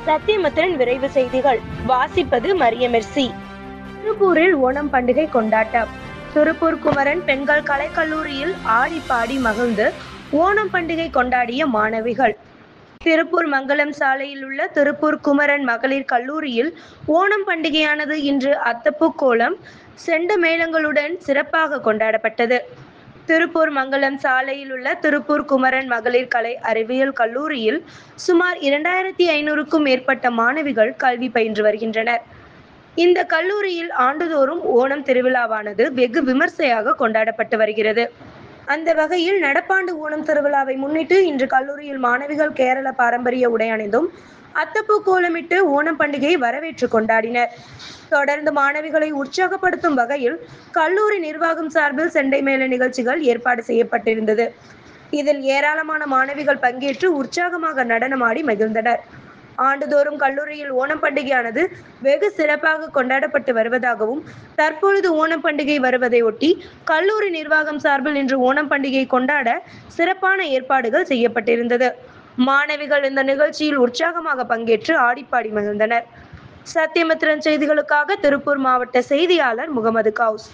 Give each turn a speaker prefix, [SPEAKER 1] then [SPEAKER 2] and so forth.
[SPEAKER 1] சத்தியமத்திரன் விரைவு செய்திகள் வாசிப்பது மரியமெர்சி. திருப்பூரில் ஓணம் பண்டிகை கொண்டாட்டம். திருப்பூர் குமரன் பெண்கள் கலைக்கல்லூரியில் ஆடி பாடி மகிழ்ந்து ஓணம் பண்டிகை கொண்டாடிய மாணவிகள். திருப்பூர் மங்கலம் சாலையில் உள்ள திருப்பூர் குமரன் மகளிர் கல்லூரியில் ஓணம் பண்டிகையானது இன்று அத்தப்பூ கோலம், செண்ட மேளங்களுடன் சிறப்பாக கொண்டாடப்பட்டது. திருப்பூர் மங்கலம் சாலையில் உள்ள திருப்பூர் குமரன் மகளிர் கலை அறிவியல் கல்லூரியில் சுமார் 2500க்கும் மேற்பட்ட மாணவிகள் கல்வி பயின்று வருகின்றனர். இந்த கல்லூரியில் ஆண்டுதோறும் ஓணம் திருவிழாவானது வெகு விமர்சையாக கொண்டாடப்பட்டு வருகிறது. அந்த வகையில் நடப்பாண்டு ஓணம் திருவிழாவை முன்னிட்டு இன்று கல்லூரியில் மாணவிகள் கேரள பாரம்பரிய உடை அணிந்தும் அத்தப்பூ கோலமிட்டு ஓணம் பண்டிகையை வரவேற்று கொண்டாடினர். தொடர்ந்து மாணவிகளை உற்சாகப்படுத்தும் வகையில் கல்லூரி நிர்வாகம் சார்பில் செண்டை மேள நிகழ்ச்சிகள் ஏற்பாடு செய்யப்பட்டிருந்தது. இதில் ஏராளமான மாணவிகள் பங்கேற்று உற்சாகமாக நடனமாடி மகிழ்ந்தனர். ஆண்டுதோறும் கல்லூரியில் ஓணம் பண்டிகையானது வெகு சிறப்பாக கொண்டாடப்பட்டு வருவதாகவும், தற்பொழுது ஓணம் பண்டிகை வருவதை ஒட்டி கல்லூரி நிர்வாகம் சார்பில் இன்று ஓணம் பண்டிகை கொண்டாட சிறப்பான ஏற்பாடுகள் செய்யப்பட்டிருந்தது. மாணவிகள் இந்த நிகழ்ச்சியில் உற்சாகமாக பங்கேற்று ஆடிப்பாடி மகிழ்ந்தனர். சத்தியமத்திரன் செய்திகளுக்காக திருப்பூர் மாவட்ட செய்தியாளர் முகமது கவுஸ்.